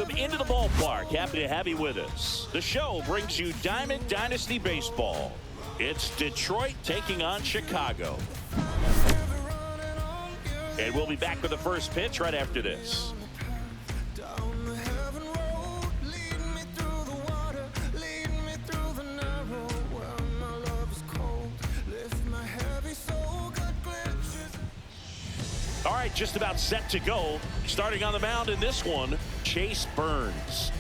welcome into the ballpark. Happy to have you with us. The show brings you Diamond Dynasty Baseball. It's Detroit taking on Chicago. And we'll be back with the first pitch right after this. All right, just about set to go. Starting on the mound in this one, Chase Burns.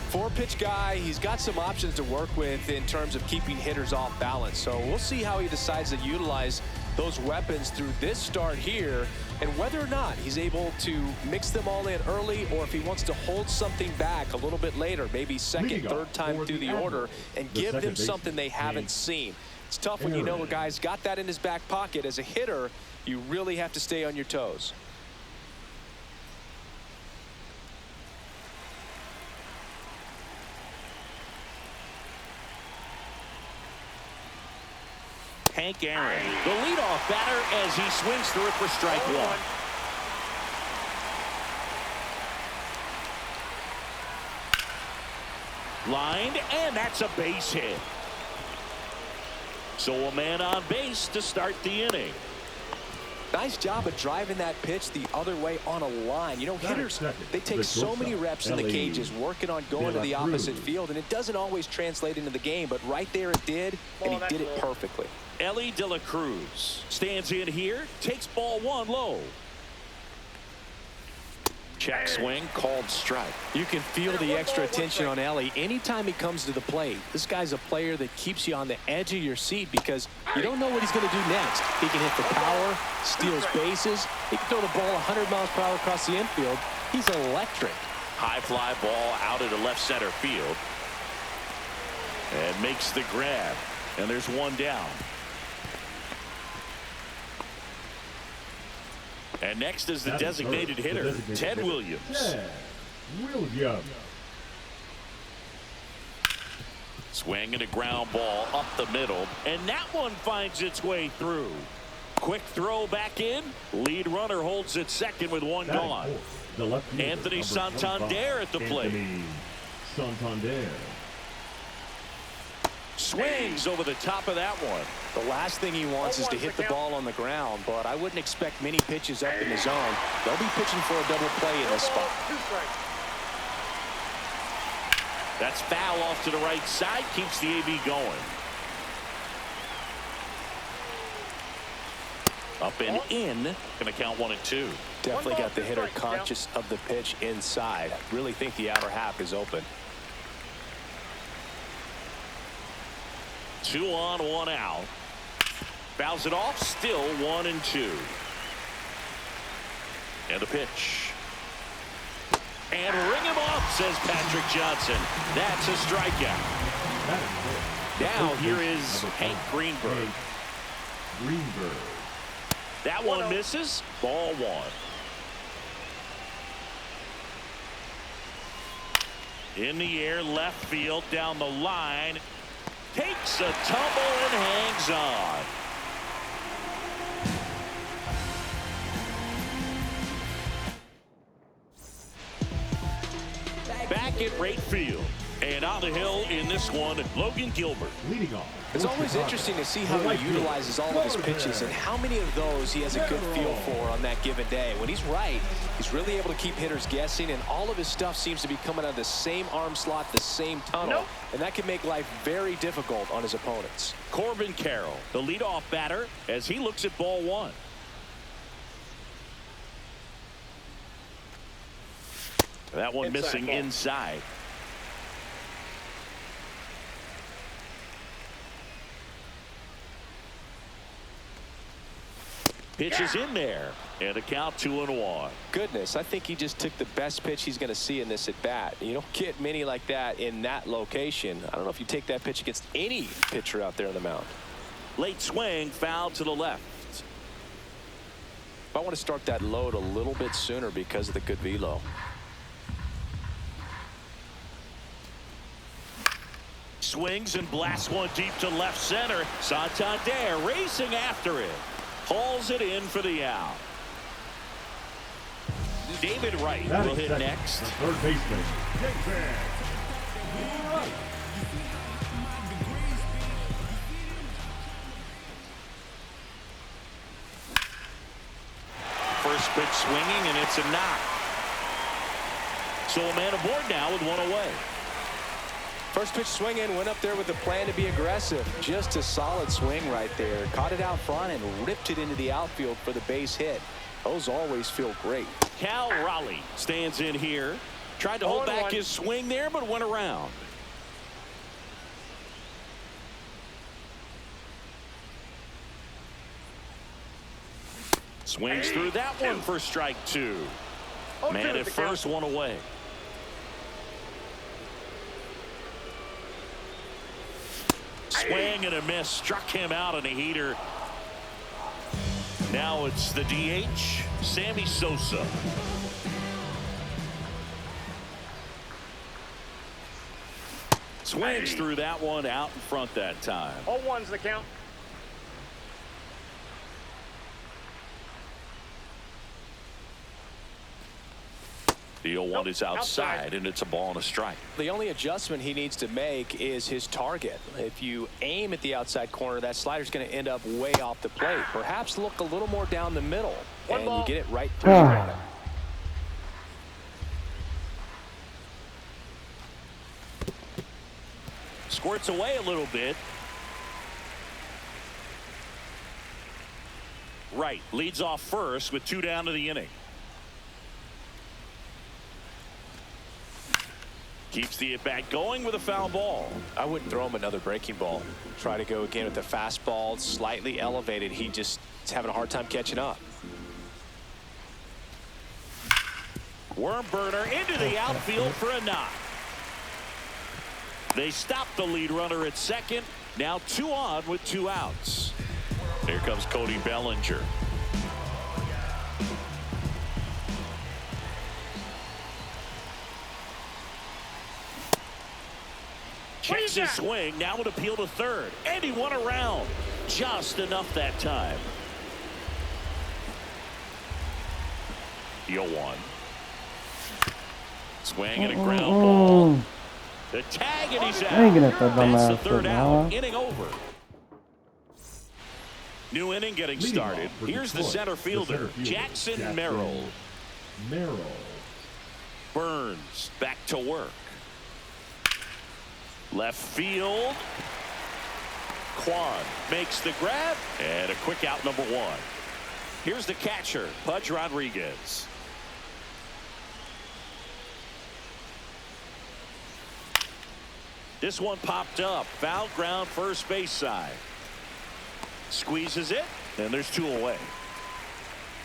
Four-pitch guy. He's got some options to work with in terms of keeping hitters off balance. So we'll see how he decides to utilize those weapons through this start here, and whether or not he's able to mix them all in early, or if he wants to hold something back a little bit later, maybe second, third time through the order, and give them something they haven't seen. It's tough when you know a guy's got that in his back pocket. As a hitter, you really have to stay on your toes. Hank Aaron, the leadoff batter, as he swings through it for strike one. Lined, and that's a base hit. So a man on base to start the inning. Nice job of driving that pitch the other way on a line. You know, hitters, they take so many reps in the cages working on going to the opposite field, and it doesn't always translate into the game, but right there it did, and he did it perfectly. Ellie De La Cruz stands in here, takes ball one low. Check swing, called strike. You can feel the extra attention on Ellie anytime he comes to the plate. This guy's a player that keeps you on the edge of your seat because you don't know what he's going to do next. He can hit the power, steals bases. He can throw the ball 100 miles per hour across the infield. He's electric. High fly ball out into left center field. And makes the grab. And there's one down. And next is the designated hitter, Ted Williams. Swing and a ground ball up the middle, and that one finds its way through. Quick throw back in. Lead runner holds it second with one gone. Anthony Santander at the plate. Swings over the top of that one. The last thing he wants is to hit the ball on the ground, but I wouldn't expect many pitches up in the zone. They'll be pitching for a double play in this spot. That's foul off to the right side, keeps the AB going. Up and in, gonna count 1-2. Definitely got the hitter conscious of the pitch inside. I really think the outer half is open. 2 on, 1 out. Fouls it off, still 1-2. And the pitch. And ring him off, says Patrick Johnson. That's a strikeout. Now here is Hank Greenberg. That one misses. Ball one. In the air, left field, down the line. Takes a tumble and hangs on. Back at right field. And on the hill in this one, Logan Gilbert. Leading off. It's always interesting to see how he utilizes all of his pitches and how many of those he has a good feel for on that given day. When he's right, he's really able to keep hitters guessing, and all of his stuff seems to be coming out of the same arm slot, the same tunnel, and that can make life very difficult on his opponents. Corbin Carroll, the leadoff batter, as he looks at ball one. That one missing inside. Pitch is in there, and a count 2-1. Goodness, I think he just took the best pitch he's going to see in this at bat. You don't get many like that in that location. I don't know if you take that pitch against any pitcher out there on the mound. Late swing, foul to the left. I want to start that load a little bit sooner because of the good velo. Swings and blasts one deep to left center. Santander racing after it. Hauls it in for the out. David Wright will hit next. Third baseman, David Wright. First pitch swinging, and it's a knock. So a man aboard now with one away. First pitch swinging, went up there with a plan to be aggressive. Just a solid swing right there. Caught it out front and ripped it into the outfield for the base hit. Those always feel great. Cal Raleigh stands in here. Tried to hold back his swing there, but went around. Swings through that one for strike two. Man at first, one away. Swing and a miss. Struck him out in a heater. Now it's the DH, Sammy Sosa. Swings through that one, out in front that time. 0-1's the count. The 0-1 is outside, and it's a ball and a strike. The only adjustment he needs to make is his target. If you aim at the outside corner, that slider's going to end up way off the plate. Perhaps look a little more down the middle, and you get it right to the Squirts away a little bit. Wright leads off first with 2 down to the inning. Keeps the at-bat going with a foul ball. I wouldn't throw him another breaking ball. Try to go again with the fastball, slightly elevated. He just is having a hard time catching up. Worm burner into the outfield for a knock. They stop the lead runner at second. Now 2 on with 2 outs. Here comes Cody Bellinger. Checks his swing. Now would appeal to third. And he won around. Just enough that time. The 0-1. Swing and a ground ball. The tag, and he's out. That's the 3rd out. Inning over. New inning getting started. Here's the center fielder, Jackson Merrill. Burns back to work. Left field. Quan makes the grab, and a quick out, number 1. Here's the catcher, Pudge Rodriguez. This one popped up. Foul ground, first base side. Squeezes it, and there's 2 away.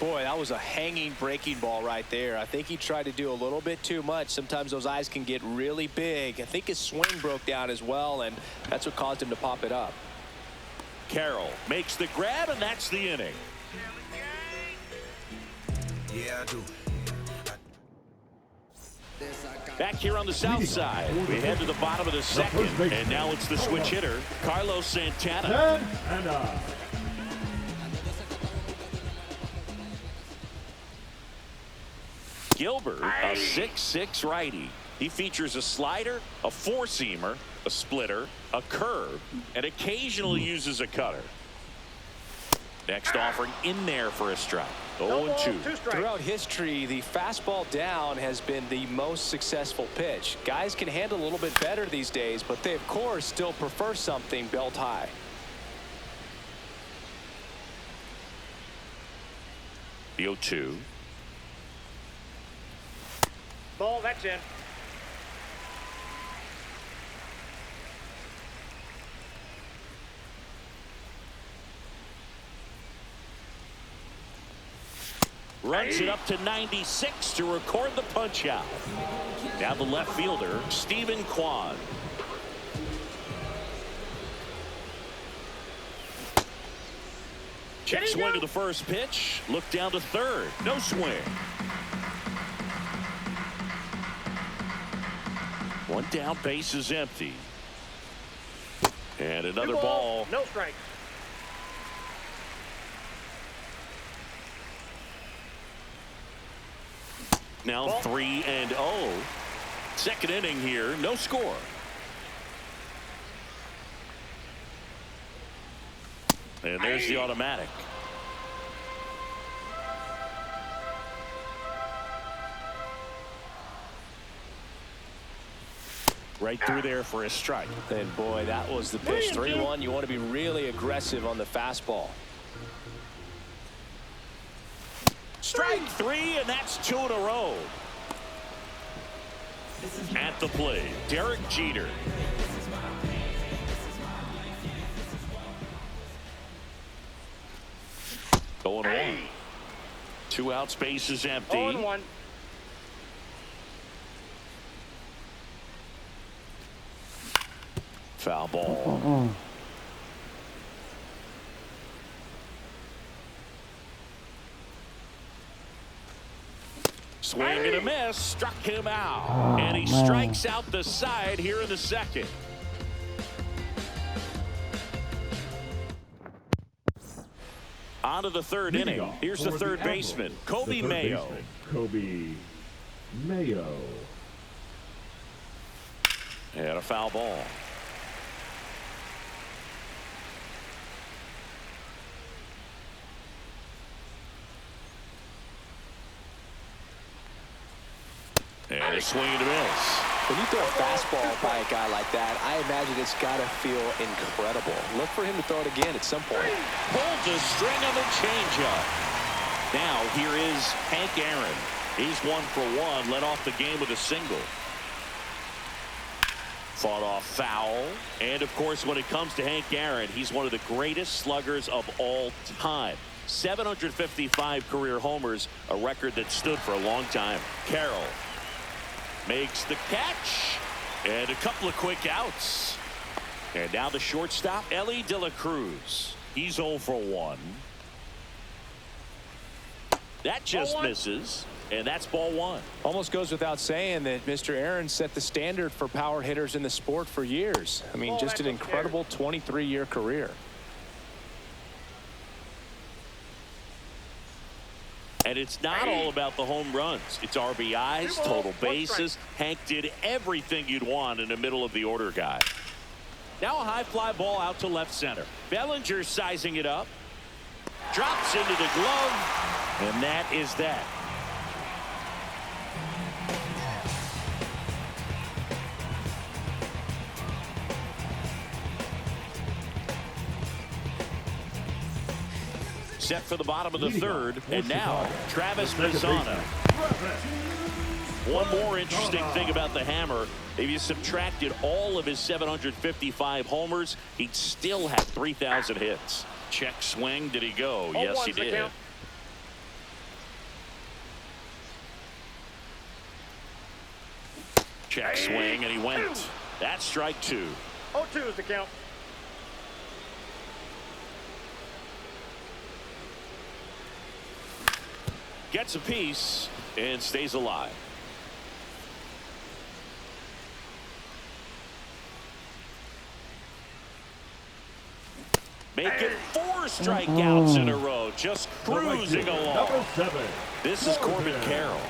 Boy, that was a hanging breaking ball right there. I think he tried to do a little bit too much. Sometimes those eyes can get really big. I think his swing broke down as well, and that's what caused him to pop it up. Carroll makes the grab, and that's the inning. Yeah, I do. Back here on the south side, we head to the bottom of the second, and now it's the switch hitter, Carlos Santana. Gilbert, a 6'6" righty. He features a slider, a 4-seamer, a splitter, a curve, and occasionally uses a cutter. Next offering in there for a strike. 0-2. Throughout history, the fastball down has been the most successful pitch. Guys can handle a little bit better these days, but they, of course, still prefer something belt high. The 0-2. Ball, that's in. Runs it up to 96 to record the punch out. Now the left fielder, Stephen Kwan. Check swing to the first pitch. Look down to third. No swing. One down, base is empty. And another ball. No strike. Now 3-0. Second inning here, no score. And there's the automatic. Right through there for a strike. And boy, that was the pitch. 3-1. You want to be really aggressive on the fastball. Strike 3, and that's 2 in a row. At the plate, Derek Jeter. Going 1. 2 outs, base is empty. 0-1. Foul ball. Swing and a miss, struck him out. And he strikes out the side here in the second. On to the third inning. Here's the third baseman, Kobe Mayo. Kobe Mayo. And a foul ball. And a swing and a miss. When you throw a fastball by a guy like that, I imagine it's got to feel incredible. Look for him to throw it again at some point. Pulls a string on the changeup. Now here is Hank Aaron. He's 1 for 1, led off the game with a single. Fought off foul. And of course, when it comes to Hank Aaron, he's one of the greatest sluggers of all time. 755 career homers, a record that stood for a long time. Carroll makes the catch, and a couple of quick outs. And now the shortstop, Ellie De La Cruz. He's 0 for 1. That just misses, and that's ball 1. Almost goes without saying that Mr. Aaron set the standard for power hitters in the sport for years. I mean, just an incredible 23-year career. And it's not all about the home runs. It's RBIs, total bases. Hank did everything you'd want in the middle of the order guy. Now a high fly ball out to left center. Bellinger sizing it up. Drops into the glove. And that is that. Set for the bottom of the third, and now Travis Mazzana. One more interesting thing about the hammer, if you subtracted all of his 755 homers, he'd still have 3,000 hits. Check swing, did he go? Yes, he did. Check swing, and he went. That's strike 2. 0-2 is the count. Gets a piece and stays alive. Making 4 strikeouts in a row, just cruising along. Number 7. This is Corbin Carroll.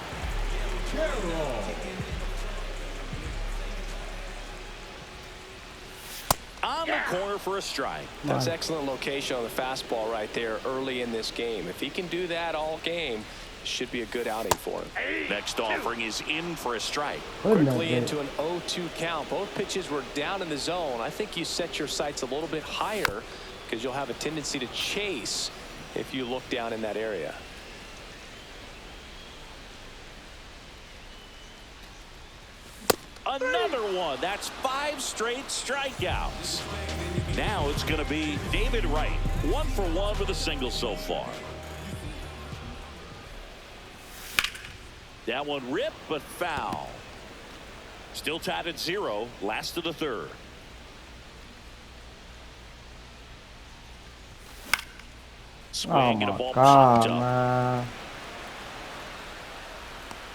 On the corner for a strike. That's excellent location on the fastball right there early in this game. If he can do that all game, should be a good outing for him. Next offering is in for a strike. Quickly into an 0-2 count. Both pitches were down in the zone. I think you set your sights a little bit higher because you'll have a tendency to chase if you look down in that area. Another one. That's 5 straight strikeouts. Now it's going to be David Wright. 1 for 1 with a single so far. That one ripped, but foul. Still tied at 0. Last of the third. Swing and a ball popped up.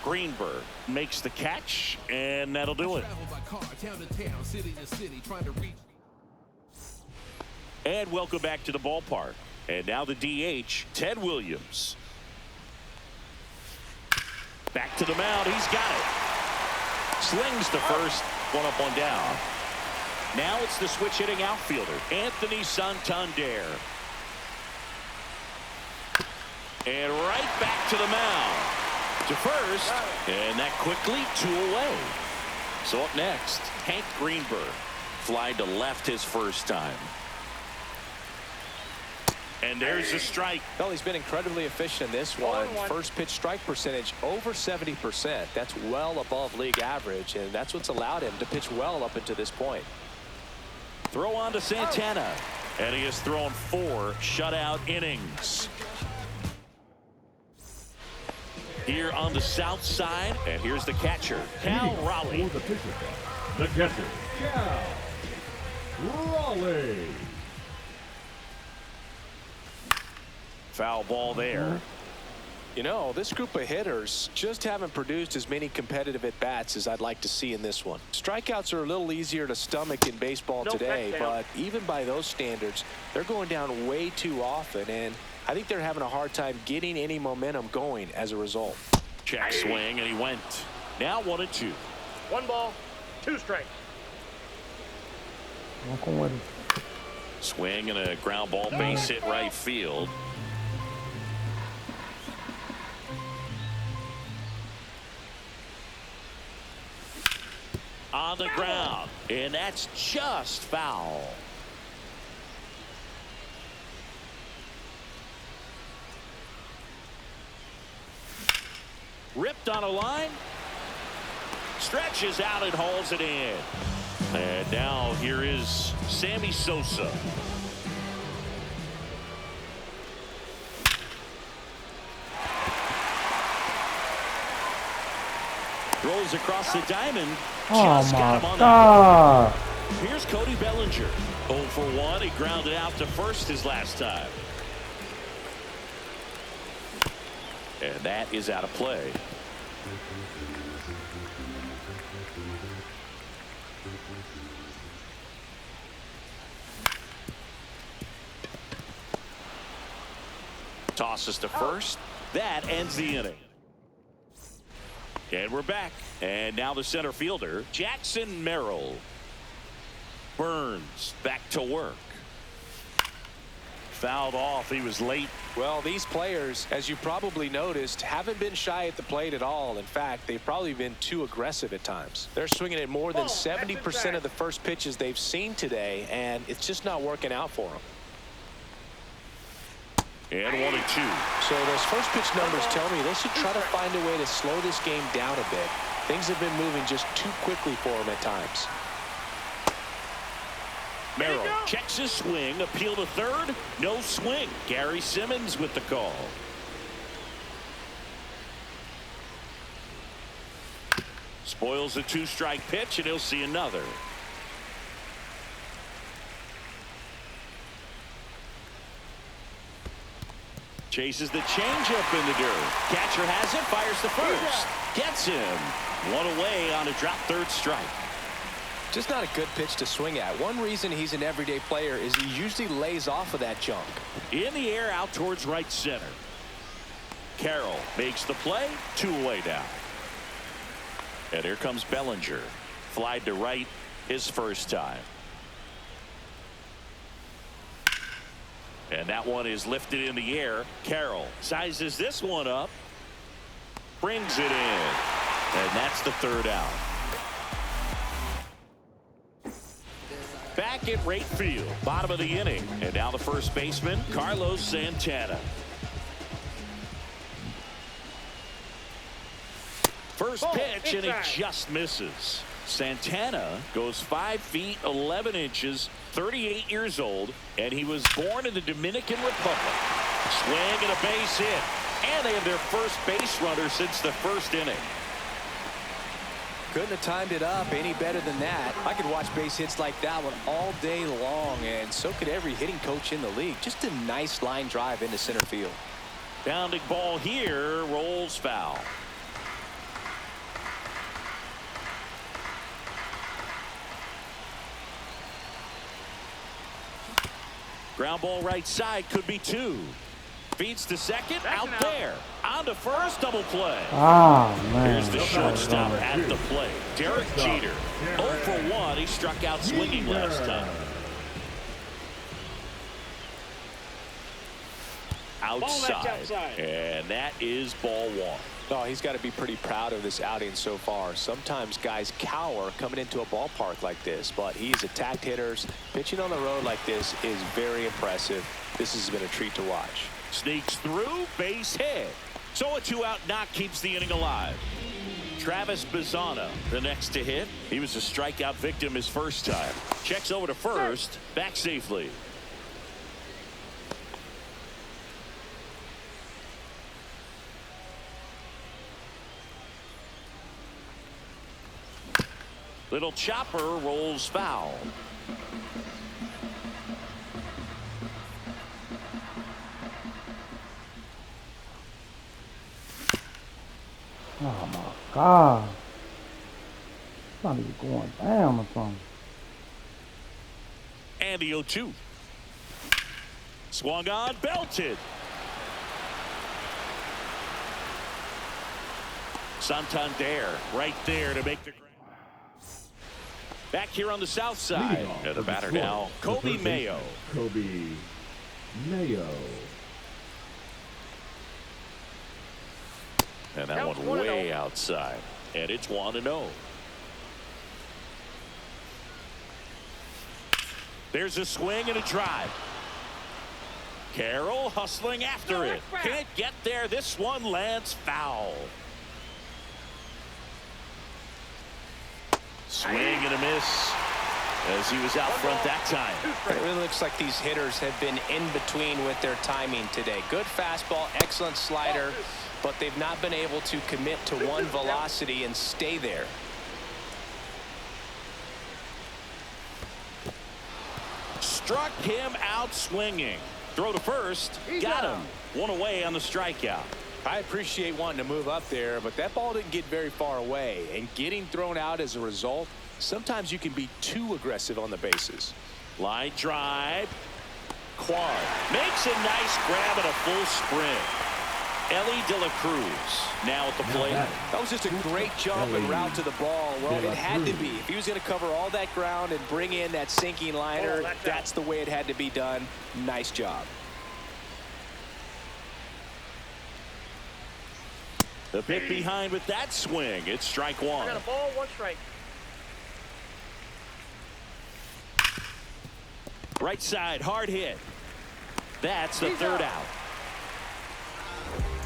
Greenberg makes the catch, and that'll do it. And welcome back to the ballpark. And now the DH, Ted Williams. Back to the mound. He's got it. Slings to first. One up, one down. Now it's the switch hitting outfielder, Anthony Santander. And right back to the mound. To first. And that quickly 2 away. So up next, Hank Greenberg. Fly to left his first time. And there's a strike. Well, he's been incredibly efficient in this one. First pitch strike percentage over 70%. That's well above league average, and that's what's allowed him to pitch well up until this point. Throw on to Santana. And he has thrown 4 shutout innings. Here on the south side, and here's the catcher, Cal Raleigh. For the pitcher, the catcher, Cal Raleigh. Foul ball there. You know, this group of hitters just haven't produced as many competitive at-bats as I'd like to see in this one. Strikeouts are a little easier to stomach in baseball today, but even by those standards, they're going down way too often, and I think they're having a hard time getting any momentum going as a result. Check swing, and he went. Now 1-2. 1 ball, 2 strikes. Swing and a ground ball, base hit right field. On the ground, and that's just foul. Ripped on a line, stretches out and hauls it in. And now here is Sammy Sosa. Throws across the diamond. Just got him on that. Here's Cody Bellinger. 0 for 1. He grounded out to first his last time. And that is out of play. Tosses to first. That ends the inning. And we're back. And now the center fielder, Jackson Merrill. Burns back to work. Fouled off. He was late. Well, these players, as you probably noticed, haven't been shy at the plate at all. In fact, they've probably been too aggressive at times. They're swinging at more than 70% of the first pitches they've seen today, and it's just not working out for them. And 1-2. So those first pitch numbers tell me they should try to find a way to slow this game down a bit. Things have been moving just too quickly for them at times. Merrill checks his swing, appeal to third, no swing. Gary Simmons with the call. Spoils a 2-strike pitch, and he'll see another. Chases the changeup in the dirt. Catcher has it, fires to first. Gets him. 1 away on a drop third strike. Just not a good pitch to swing at. One reason he's an everyday player is he usually lays off of that jump. In the air out towards right center. Carroll makes the play. 2 away now. And here comes Bellinger. Flied to right his first time. And that one is lifted in the air. Carroll sizes this one up. Brings it in. And that's the 3rd out. Back at right field, bottom of the inning. And now the first baseman, Carlos Santana. First pitch, and he just misses. Santana goes 5 feet 11 inches, 38 years old, and he was born in the Dominican Republic. Swing and a base hit, and they have their first base runner since the first inning. Couldn't have timed it up any better than that. I could watch base hits like that one all day long, and so could every hitting coach in the league. Just a nice line drive into center field. Bounding ball here, rolls foul. Ground ball right side, could be 2. Feeds to second, out there. On to first, double play. Oh, man. Here's the shortstop at the plate. Derek Jeter. 0 for 1. He struck out swinging last time. Outside. And that is ball 1. Oh, he's got to be pretty proud of this outing so far. Sometimes guys cower coming into a ballpark like this, but he's attacked hitters. Pitching on the road like this is very impressive. This has been a treat to watch. Sneaks through, base hit. So a 2-out knock keeps the inning alive. Travis Bazzana, the next to hit. He was a strikeout victim his first time. Checks over to first, back safely. Little chopper rolls foul. Oh my God. It's not even going down or something. And the 0-2. Swung on, belted. Santander right there to make the grab. Back here on the south side. And the batter now, Kobe Mayo. Kobe Mayo. And that one way outside. And it's 1-0. There's a swing and a drive. Carroll hustling after it. Can't get there. This one lands foul. Swing and a miss as he was out front that time. It really looks like these hitters have been in between with their timing today. Good fastball, excellent slider, but they've not been able to commit to one velocity and stay there. Struck him out swinging. Throw to first. Got him. One away on the strikeout. I appreciate wanting to move up there, but that ball didn't get very far away, and getting thrown out as a result, sometimes you can be too aggressive on the bases. Line drive. Quad makes a nice grab and a full sprint. Ellie De La Cruz now at the plate. That was just a great jump and route to the ball. Well, it had to be. If he was going to cover all that ground and bring in that sinking liner, that's the way it had to be done. Nice job. The pick behind with that swing. It's strike 1. Got a ball, 1 strike. Right side, hard hit. That's the third out.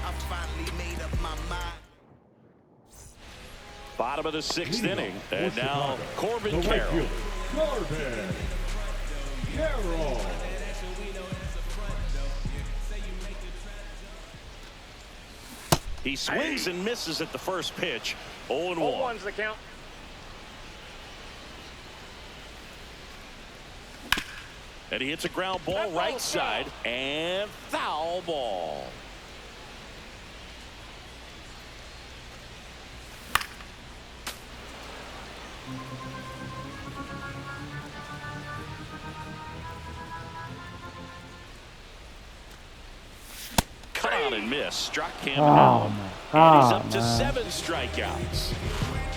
I finally made up my mind. Bottom of the 6th inning. And now Corbin Carroll. Corbin Carroll. He swings and misses at the first pitch. 0-1. 0-1's the count. And he hits a ground ball right side and foul ball. Cut on and miss. Struck him out. And he's up to 7 strikeouts.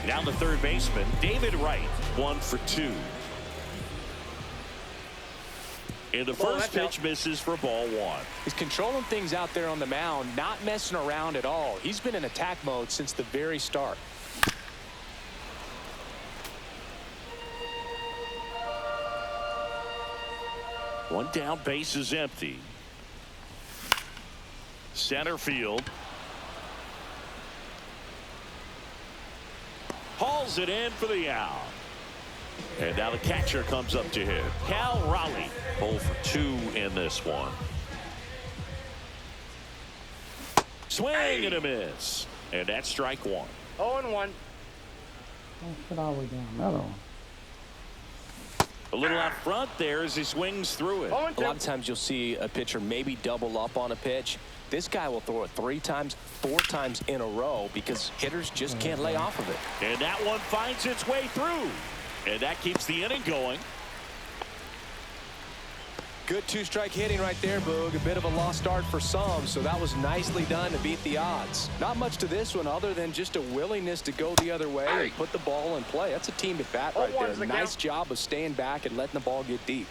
Down the third baseman, David Wright, 1 for 2. And the first pitch misses for ball 1. He's controlling things out there on the mound, not messing around at all. He's been in attack mode since the very start. One down, base is empty. Center field. Hauls it in for the out. And now the catcher comes up to hit. Cal Raleigh, 0 for 2 in this one. Swing and a miss. And that's strike 1. 0-1. Put all the way down. Another one. A little out front there as he swings through it. A lot of times you'll see a pitcher maybe double up on a pitch. This guy will throw it 3 times, 4 times in a row because hitters just can't lay off of it. And that one finds its way through. And that keeps the inning going. Good two-strike hitting right there, Boog. A bit of a lost start for some, so that was nicely done to beat the odds. Not much to this one other than just a willingness to go the other way and put the ball in play. That's a team at bat right there. Nice job of staying back and letting the ball get deep.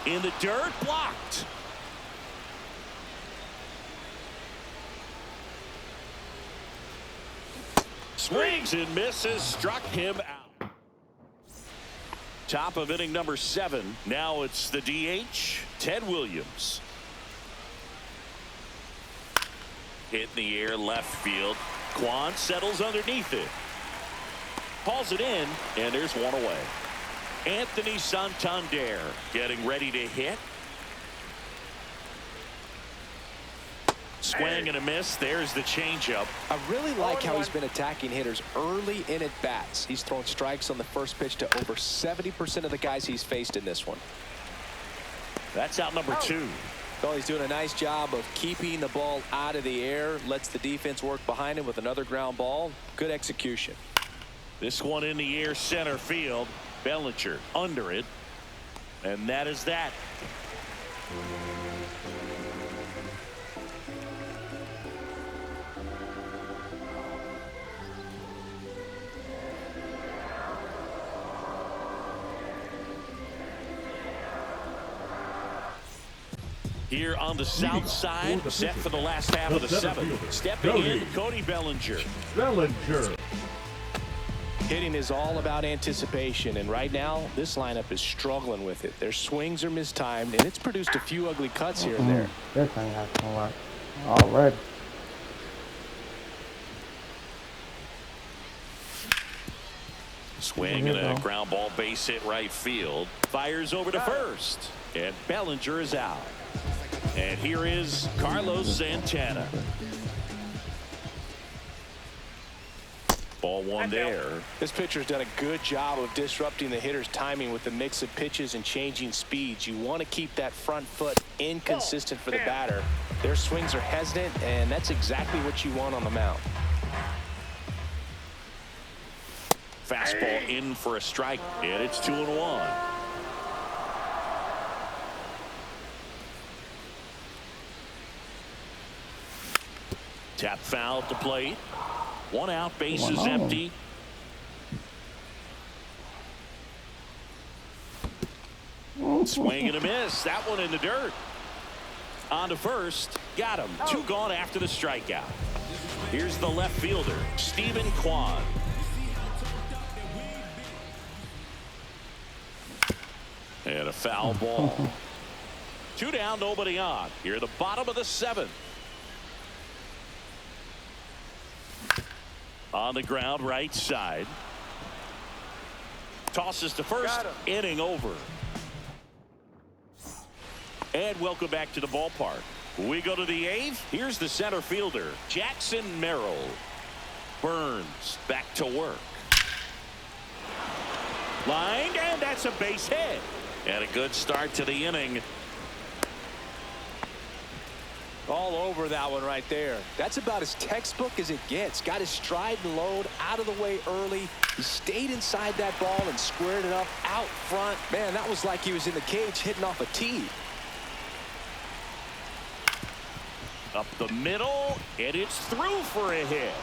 In the dirt, blocked. Swings and misses, struck him out. Top of inning number 7. Now it's the DH, Ted Williams. Hit in the air, left field. Kwan settles underneath it. Hauls it in, and there's one away. Anthony Santander getting ready to hit. Swing and a miss. There's the changeup. I really like how he's been attacking hitters early in at bats. He's thrown strikes on the first pitch to over 70% of the guys he's faced in this one. That's out number 2. Well, he's doing a nice job of keeping the ball out of the air. Lets the defense work behind him with another ground ball. Good execution. This one in the air, center field. Bellinger under it. And that is that. Here on the south side, set for the last half of the 7th. Stepping in, Cody Bellinger. Hitting is all about anticipation, and right now this lineup is struggling with it. Their swings are mistimed, and it's produced a few ugly cuts here and there. This ain't got to work already. Swing and a ground ball, base hit right field. Fires over to first, and Bellinger is out. And here is Carlos Santana. Ball one there. This pitcher's done a good job of disrupting the hitter's timing with the mix of pitches and changing speeds. You want to keep that front foot inconsistent for the batter. Their swings are hesitant, and that's exactly what you want on the mound. Fastball in for a strike, and it's 2-1. Tap foul at the plate. One out, base is empty. Swing and a miss. That one in the dirt. On to first. Got him. 2 gone after the strikeout. Here's the left fielder, Stephen Kwan. And a foul ball. 2 down, nobody on. Here at the bottom of the 7th. On the ground, right side. Tosses to first. Inning over. And welcome back to the ballpark. We go to the 8th. Here's the center fielder, Jackson Merrill. Burns back to work. Lined, and that's a base hit. And a good start to the inning. All over that one right there. That's about as textbook as it gets. Got his stride and load out of the way early. He stayed inside that ball and squared it up out front. Man, that was like he was in the cage hitting off a tee. Up the middle, and it's through for a hit.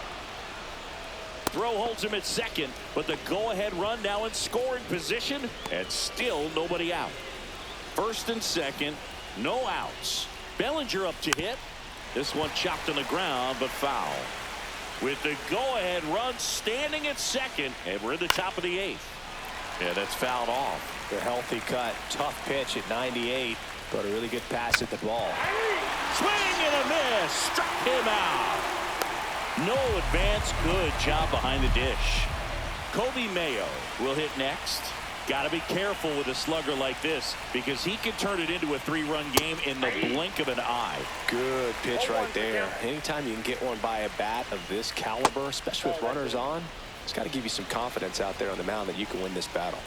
Throw holds him at second, but the go-ahead run now in scoring position, and still nobody out. First and second, no outs. Bellinger up to hit. This one chopped on the ground, but foul. With the go-ahead run standing at second, and we're in the top of the 8th. Yeah, that's fouled off. The healthy cut. Tough pitch at 98, but a really good pass at the ball. Swing and a miss. Struck him out. No advance. Good job behind the dish. Kobe Mayo will hit next. Got to be careful with a slugger like this because he can turn it into a 3-run game in the blink of an eye. Good pitch right there. Anytime you can get one by a bat of this caliber, especially with runners on, it's got to give you some confidence out there on the mound that you can win this battle.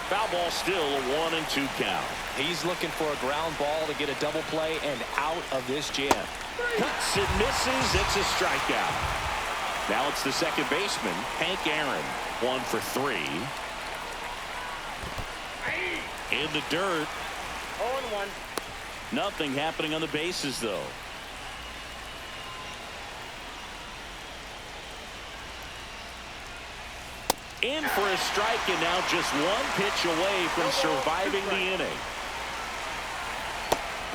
Foul ball, still a 1-2 count. He's looking for a ground ball to get a double play and out of this jam. Cuts and misses. It's a strikeout. Now it's the second baseman, Hank Aaron. 1 for 3. In the dirt. 0-1. Nothing happening on the bases, though. In for a strike, and now just one pitch away from surviving the inning.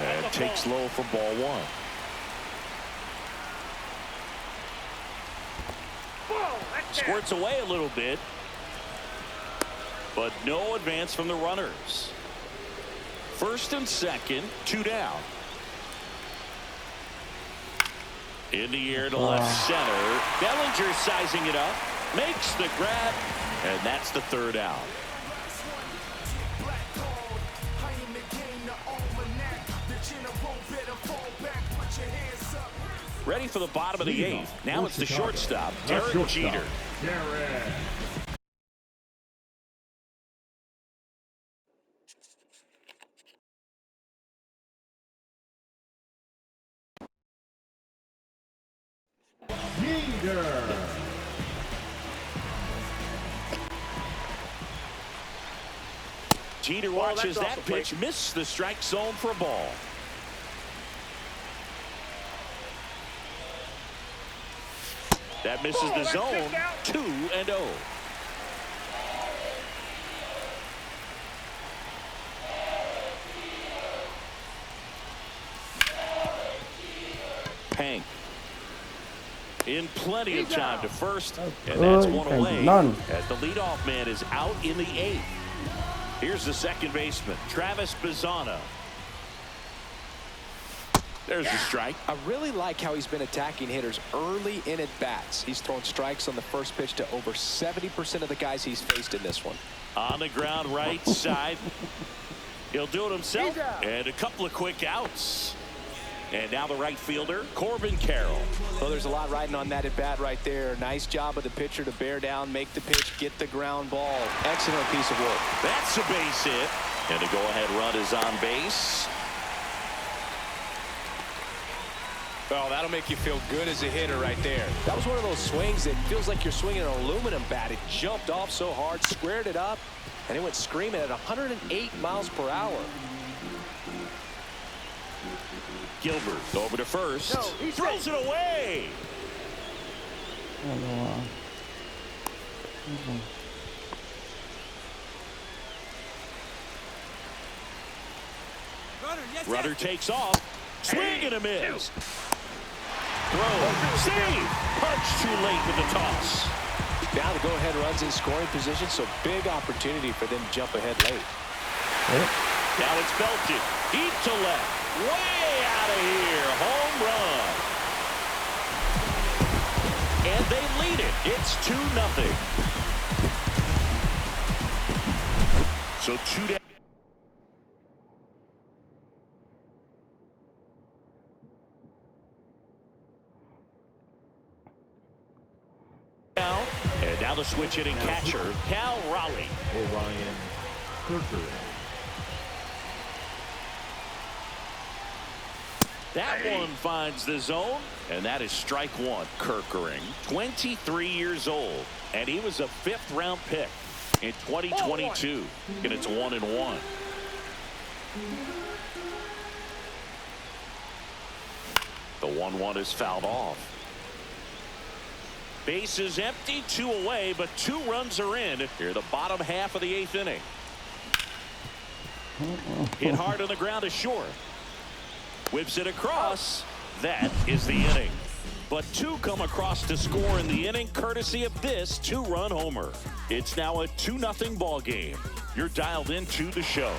And takes low for ball 1. Squirts away a little bit, but no advance from the runners. First and second, 2 down. In the air to left center. Bellinger sizing it up, makes the grab, and that's the 3rd out. Ready for the bottom of the 8th. Now it's the shortstop, Derek Jeter. Jeter watches that pitch miss the strike zone for a ball. That misses the zone. 2-0. Hank in plenty of time to first, and that's one away as the leadoff man is out in the 8th. Here's the second baseman, Travis Bazzana. There's the strike. I really like how he's been attacking hitters early in at bats. He's thrown strikes on the first pitch to over 70% of the guys he's faced in this one. On the ground, right side. He'll do it himself. And a couple of quick outs. And now the right fielder, Corbin Carroll. Well, there's a lot riding on that at bat right there. Nice job of the pitcher to bear down, make the pitch, get the ground ball. Excellent piece of work. That's a base hit. And the go-ahead run is on base. Well, that'll make you feel good as a hitter right there. That was one of those swings that feels like you're swinging an aluminum bat. It jumped off so hard, squared it up, and it went screaming at 108 miles per hour. Gilbert over to first. Throws it away. Runner takes off. Swing and a miss. Throw. Save. Punch too late with the toss. Now the go-ahead runs in scoring position, so big opportunity for them to jump ahead late. Now it's belted. Deep to left. Way out of here. Home run. And they lead it. It's 2-0. So 2 down. And now the switch hitting catcher, Cal Raleigh. Orion Kirker. That one finds the zone, and that is strike 1. Kirkering, 23 years old, and he was a 5th-round pick in 2022, and it's 1-1. The 1-1 is fouled off. Base is empty, 2 away, but 2 runs are in here the bottom half of the 8th inning. Hit hard on the ground is short. Whips it across. That is the inning. But 2 come across to score in the inning, courtesy of this 2-run homer. It's now a 2-0 ball game. You're dialed into the show.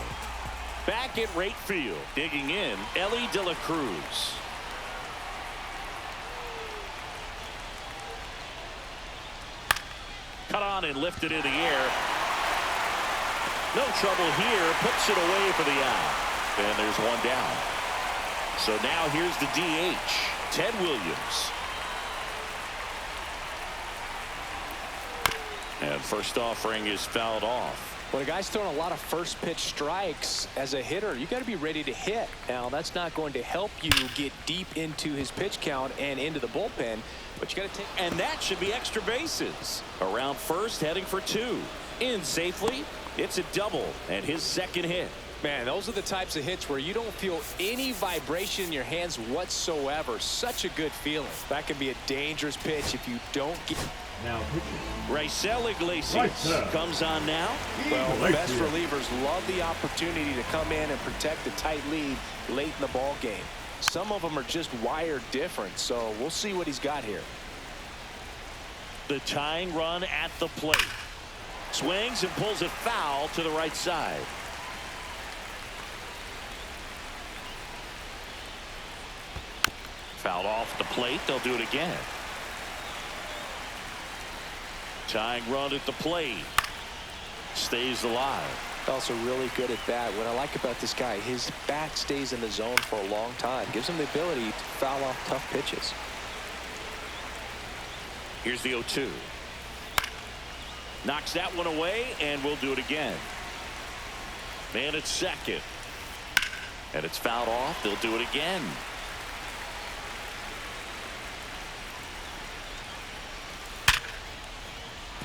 Back at right field, digging in, Ellie De La Cruz. Cut on and lifted in the air. No trouble here. Puts it away for the out. And there's 1 down. So now here's the DH, Ted Williams. And first offering is fouled off. When a guy's throwing a lot of first pitch strikes as a hitter, you got to be ready to hit. Now, that's not going to help you get deep into his pitch count and into the bullpen, but you got to take. And that should be extra bases. Around first, heading for 2. In safely. It's a double and his second hit. Man, those are the types of hits where you don't feel any vibration in your hands whatsoever. Such a good feeling. That can be a dangerous pitch if you don't get. Now pitching. Raisel Iglesias Right, comes on now. Well, the best relievers love the opportunity to come in and protect a tight lead late in the ball game. Some of them are just wired different, so we'll see what he's got here. The tying run at the plate. Swings and pulls it foul to the right side. Fouled off the plate. They'll do it again. Tying run at the plate. Stays alive. Also really good at bat. What I like about this guy, his bat stays in the zone for a long time. Gives him the ability to foul off tough pitches. Here's the 0-2. Knocks that one away, and we'll do it again. Man at second. And it's fouled off. They'll do it again.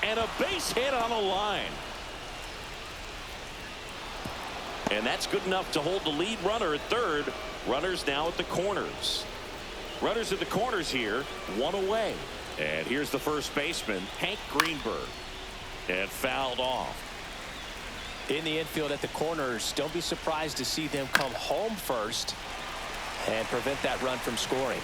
And a base hit on a line. And that's good enough to hold the lead runner at third. Runners now at the corners. Runners at the corners here, 1 away. And here's the first baseman, Hank Greenberg. And fouled off. In the infield at the corners, don't be surprised to see them come home first and prevent that run from scoring.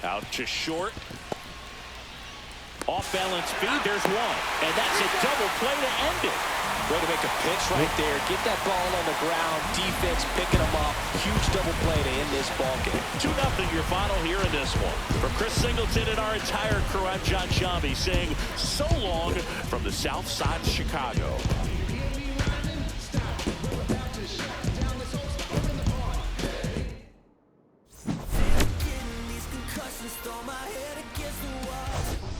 Out to short. Off balance feed. There's one. And that's a double play to end it. Way to make a pitch right there. Get that ball on the ground. Defense picking them up. Huge double play to end this ball game. 2-0 your final here in this one. For Chris Singleton and our entire crew, I'm John Shambi saying so long from the south side of Chicago. These concussions throw my head against the wall.